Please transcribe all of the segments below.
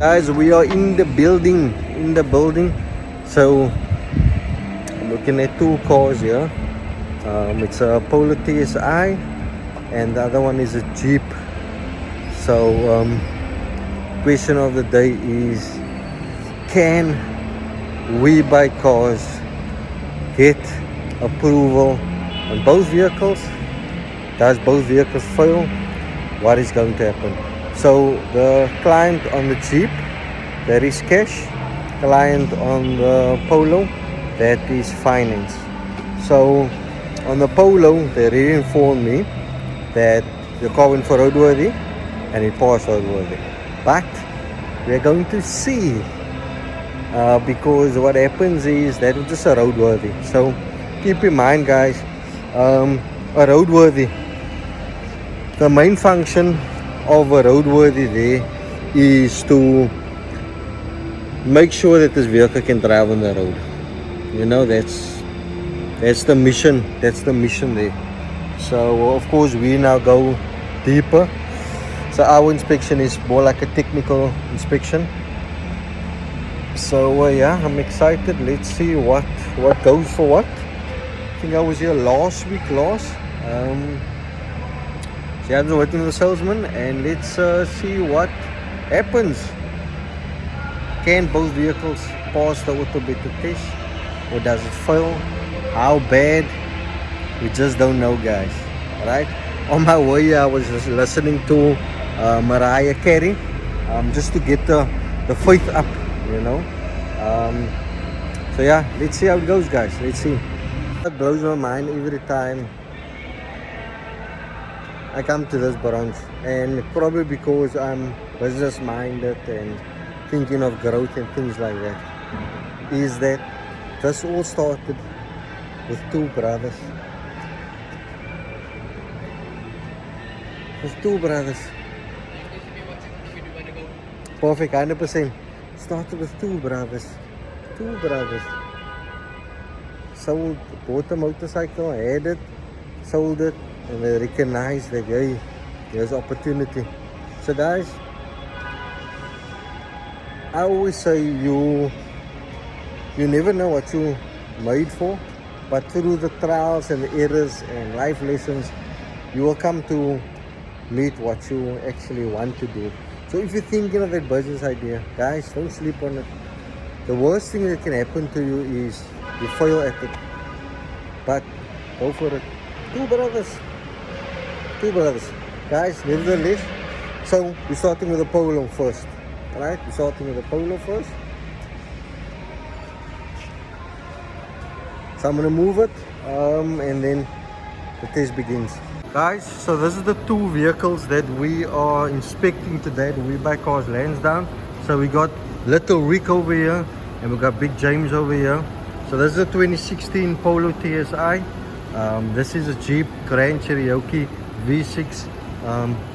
Guys, we are in the building. So I'm looking at two cars here. It's a Polo TSI and the other one is a Jeep. So question of the day is, can WeBuyCars get approval on both vehicles? Does both vehicles fail? What is going to happen? So the client on the Jeep, that is cash. Client on the Polo, that is finance. So on the Polo, they really informed me that the car went for roadworthy and it passed roadworthy. But we're going to see, because what happens is that it's just a roadworthy. So keep in mind, guys, a roadworthy, the main function of a roadworthy there is to make sure that this vehicle can drive on the road. You know, that's the mission. That's the mission there. So of course we now go deeper. So our inspection is more like a technical inspection. So yeah, I'm excited. Let's see what goes for what. I think I was here last week. So I'm working with the salesman, and let's see what happens. Can both vehicles pass the auto beta test, or does it fail? How bad? We just don't know, guys. Alright? On my way, I was just listening to Mariah Carey, just to get the faith up, you know. So yeah, let's see how it goes, guys. Let's see. That blows my mind every time I come to this branch, and probably because I'm business minded and thinking of growth and things like that, is that this all started with two brothers. Perfect, 100%. Started with two brothers. Sold, bought a motorcycle, had it, sold it, and they recognized that, hey, there's opportunity. So guys, I always say you never know what you made for, but through the trials and the errors and life lessons, you will come to meet what you actually want to do. So if you're thinking of that business idea, guys, don't sleep on it. The worst thing that can happen to you is you fail at it, but go for it. Two brothers, guys, nevertheless. So we're starting with the Polo first. Alright, we're starting with the Polo first. So I'm gonna move it, and then the test begins. Guys, so this is the two vehicles that we are inspecting today at WeBuyCars Landsdowne. So we got Little Rick over here, and we got Big James over here. So this is a 2016 Polo TSI. This is a Jeep Grand Cherokee V6,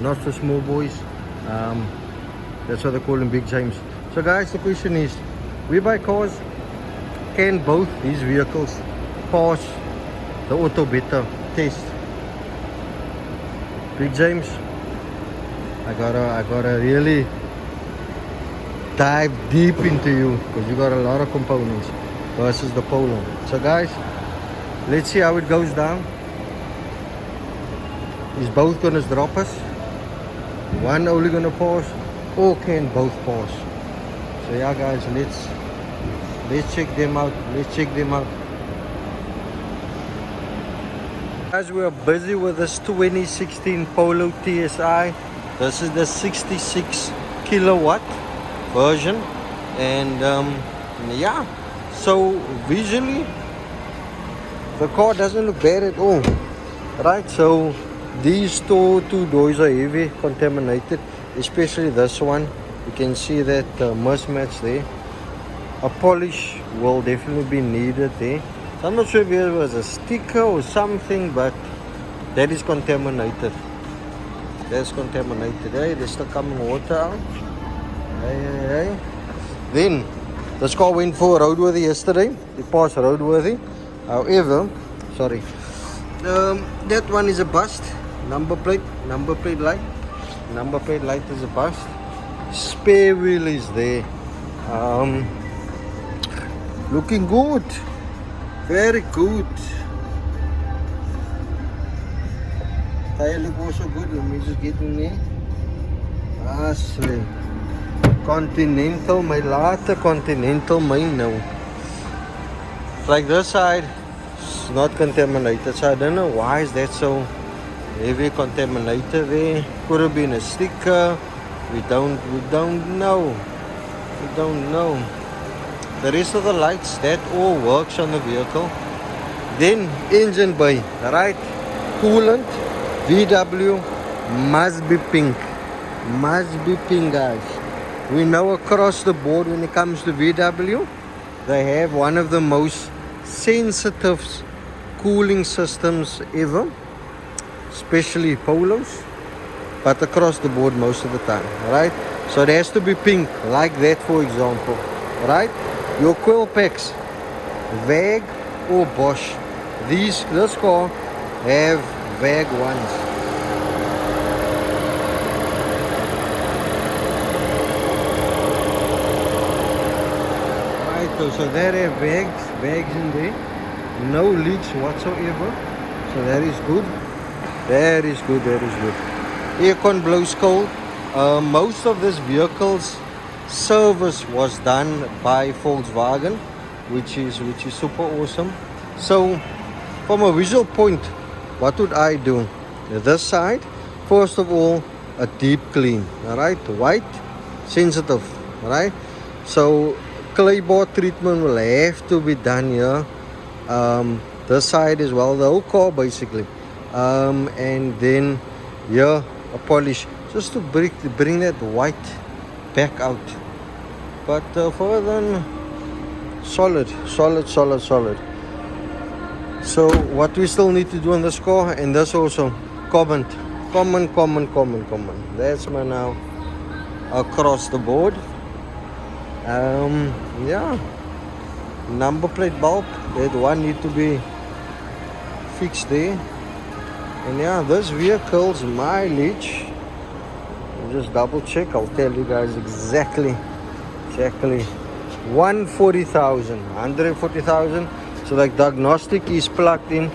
not for small boys. That's why they call him Big James. So guys, the question is, WeBuyCars, can both these vehicles pass the auto beta test? Big James, I gotta really dive deep into you, because you got a lot of components versus the Polo. So guys, let's see how it goes down. Is both gonna drop us? One only gonna pass, or can both pass? So yeah, guys, let's check them out. Guys, we are busy with this 2016 Polo TSI. This is the 66 kilowatt version, and yeah, so visually the car doesn't look bad at all, right? So these two doors are heavy contaminated, especially this one. You can see that mismatch there. A polish will definitely be needed there. So I'm not sure if it was a sticker or something, but that is contaminated. That's contaminated. Hey, there's still coming water out. Hey. Then this car went for roadworthy yesterday. It passed roadworthy. However, sorry, that one is a bust. Number plate light is a bust. Spare wheel is there. Looking good. Very good. Tire look also good. Let me just get in there. Sweet. Continental, my later Continental, my now. Like this side, it's not contaminated. So I don't know why is that so heavy contaminated there. Could have been a sticker. We don't know. We don't know. The rest of the lights, that all works on the vehicle. Then engine bay, right? Coolant, VW, must be pink. Must be pink, guys. We know across the board when it comes to VW, they have one of the most sensitive cooling systems ever, especially Polos, but across the board most of the time, right? So it has to be pink, like that, for example, right? Your coil packs, VAG or Bosch. This car have VAG ones. Right, so that have VAGs in there, no leaks whatsoever. So that is good. That is good. That is good. Aircon blows cold. Most of this vehicle's service was done by Volkswagen, which is super awesome. So from a visual point, what would I do? This side, first of all, a deep clean, all right, white, sensitive, all right. So clay bar treatment will have to be done here. This side as well, the whole car basically, and then here a polish, just to bring that white back out. But further than solid. So what we still need to do on this car, and this also, common. That's my now across the board. Yeah, number plate bulb, that one need to be fixed there. And yeah, this vehicle's mileage, I'll just double check, I'll tell you guys exactly 140,000. So like diagnostic is plugged in,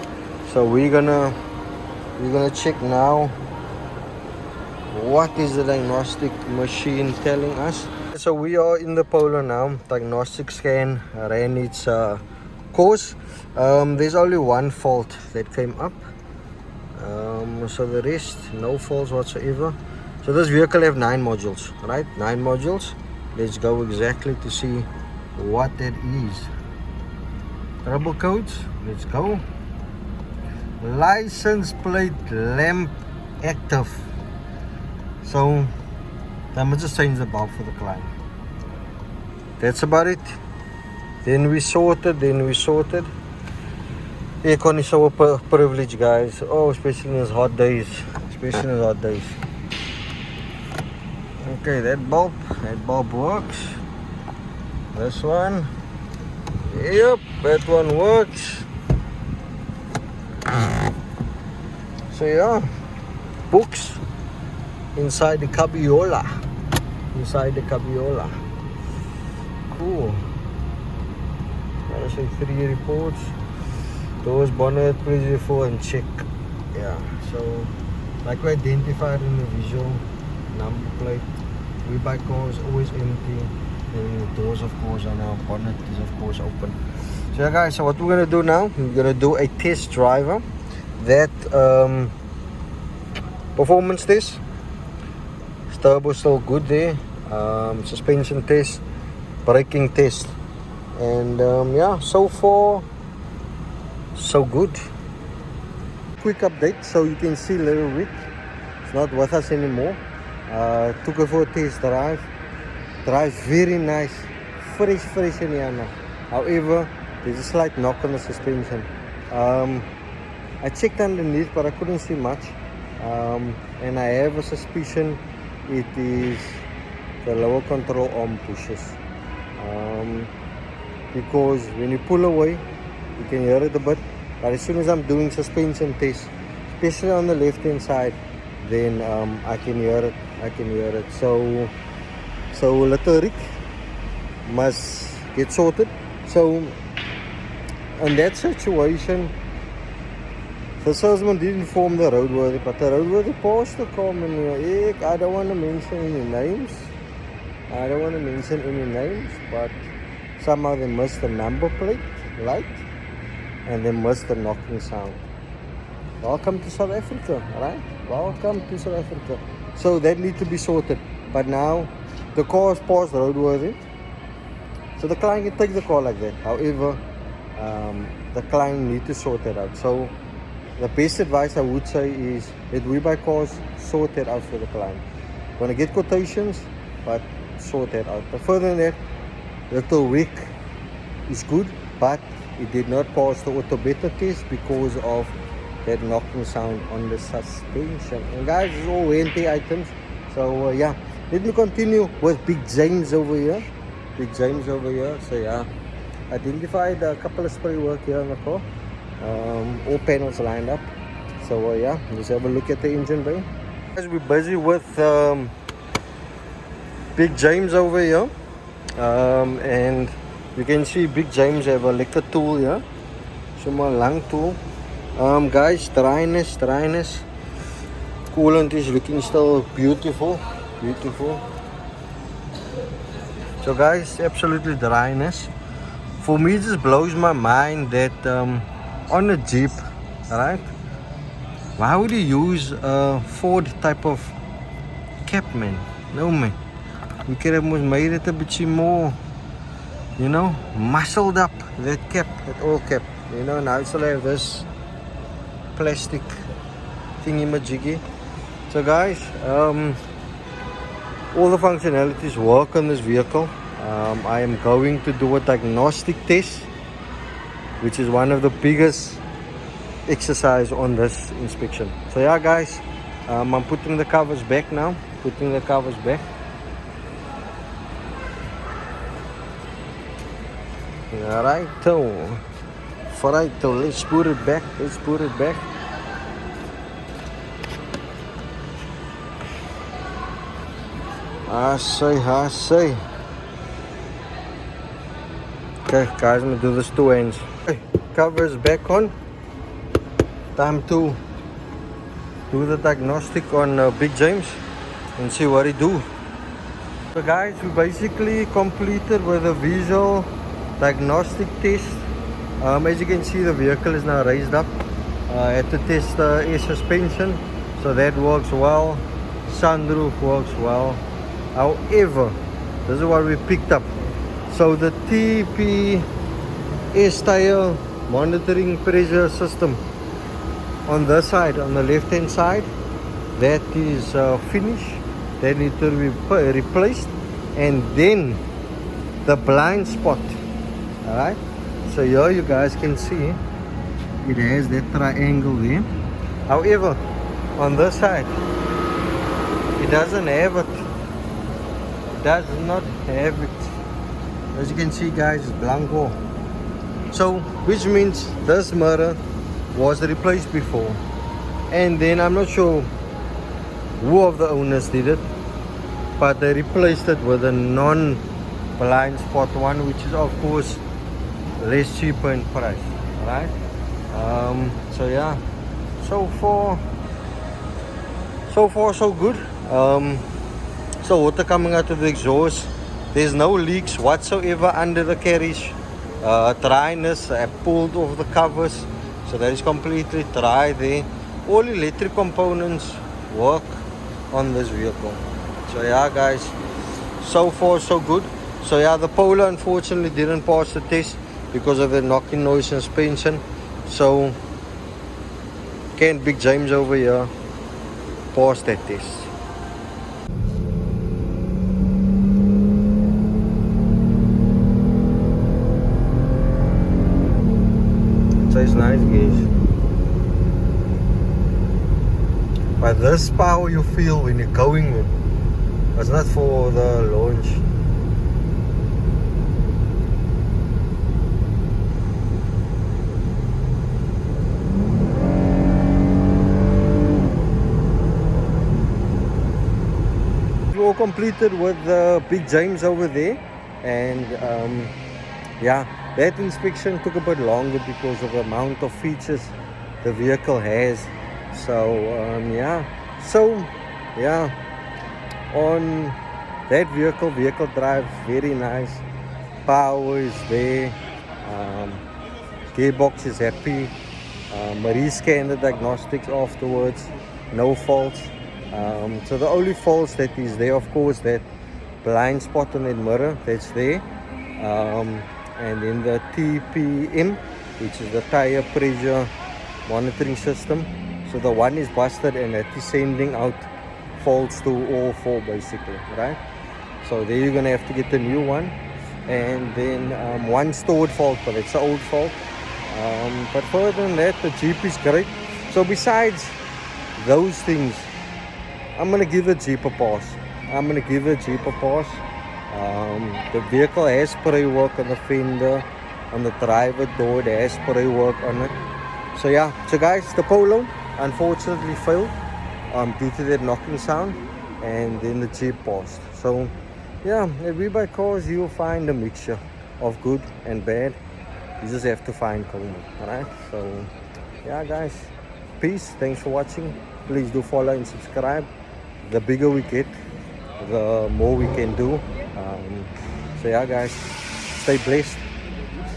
so we're gonna check now what is the diagnostic machine telling us. So we are in the Polo now. Diagnostic scan ran its course. There's only one fault that came up, so the rest no faults whatsoever. So this vehicle have 9 modules, right? 9 modules. Let's go exactly to see what that is. Trouble codes, let's go. License plate lamp active. So I must just change the bulb for the client. That's about it. Then we sorted. Aircon is so privilege, guys. Oh, especially in these hot days. Okay, that bulb works. This one, yep, that one works. So yeah, books inside the cabiola. Cool. I say 3 reports. Doors, bonnet, please for and check. Yeah, so like we identified in the visual, number plate, WeBuyCars always empty, and the doors of course are now, bonnet is of course open. So yeah guys, so what we're gonna do now, we're gonna do a test driver, that performance test. Turbo still good there, suspension test, braking test, and yeah, so far so good. Quick update, so you can see Little Rick, it's not with us anymore. Took her for a test drive. Drives very nice, fresh in here now. However, there's a slight knock on the suspension. I checked underneath, but I couldn't see much, and I have a suspicion it is the lower control arm pushes, because when you pull away you can hear it a bit, but as soon as I'm doing suspension test, especially on the left hand side, then I can hear it. So So little Rick must get sorted. So in that situation, the salesman did inform the roadworthy, but the roadworthy paused the car and I don't want to mention any names. But somehow they missed the number plate light and they missed the knocking sound. Welcome to South Africa, alright? Welcome to South Africa. So that needs to be sorted. But now the car is past roadworthy. So the client can take the car like that. However, the client needs to sort that out. So the best advice I would say is let WeBuyCars sort that out for the client. Gonna get quotations, but sort that out. But further than that, little Rick is good, but it did not pass the auto beta test because of that knocking sound on the suspension. And guys, it's all warranty items. So yeah, let me continue with Big James over here. So yeah, identified a couple of spray work here on the car. All panels lined up. So yeah, let's have a look at the engine bay. Guys, we're busy with Big James over here. And you can see Big James have a lekker tool here. So my long tool. Guys, dryness. Coolant is looking still beautiful. So guys, absolutely dryness. For me, it just blows my mind that on a Jeep, right? Why would you use a Ford type of cap, man? No, man. We could have made it a bit more, you know, muscled up. That cap, that old cap. You know, now it's still have this plastic thingy majiggy. So guys, all the functionalities work on this vehicle. I am going to do a diagnostic test, which is one of the biggest exercise on this inspection. So yeah guys, I'm putting the covers back now. Alright, let's put it back. I say. Okay guys, I'm gonna do this two ends. Okay, covers back on. Time to do the diagnostic on Big James and see what he do. So guys, we basically completed with a visual diagnostic test. As you can see, the vehicle is now raised up. I had to test the air suspension, so that works well. Sunroof works well. However, this is what we picked up. So the TP air style monitoring pressure system on this side, on the left hand side, that is finished. That needs to be replaced. And then the blind spot, alright, so here you guys can see it has that triangle there. However, on this side it doesn't have it. Does not have it. As you can see guys, it's blanco. So which means this mirror was replaced before, and then I'm not sure who of the owners did it, but they replaced it with a non-blind spot one, which is of course less cheaper in price, right? So yeah, so far so good. So water coming out of the exhaust, there's no leaks whatsoever under the carriage. Dryness, I pulled off the covers, so that is completely dry there. All electric components work on this vehicle. So yeah guys, so far so good. So yeah, the Polo unfortunately didn't pass the test because of the knocking noise suspension. So can Big James over here pass that test? So it's nice guys, but this power you feel when you're going, it's not for the launch. completed with Big James over there, and yeah, that inspection took a bit longer because of the amount of features the vehicle has. So yeah, on that vehicle drives very nice, power is there, gearbox is happy. Marie scanned the diagnostics afterwards, no faults. So the only faults that is there, of course, that blind spot on that mirror that's there, and then the TPM, which is the tire pressure monitoring system. So the one is busted and that is sending out faults to all four basically, right? So there you're gonna have to get the new one, and then one stored fault, but it's an old fault. But further than that, the Jeep is great. So besides those things, I'm gonna give the Jeep a pass. The vehicle has spray work on the fender, on the driver door, there has spray work on it. So yeah, so guys, the Polo unfortunately failed due to that knocking sound, and then the Jeep passed. So yeah, at WeBuyCars you'll find a mixture of good and bad. You just have to find common, alright? So yeah guys, peace, thanks for watching. Please do follow and subscribe. The bigger we get, the more we can do. So yeah guys, stay blessed.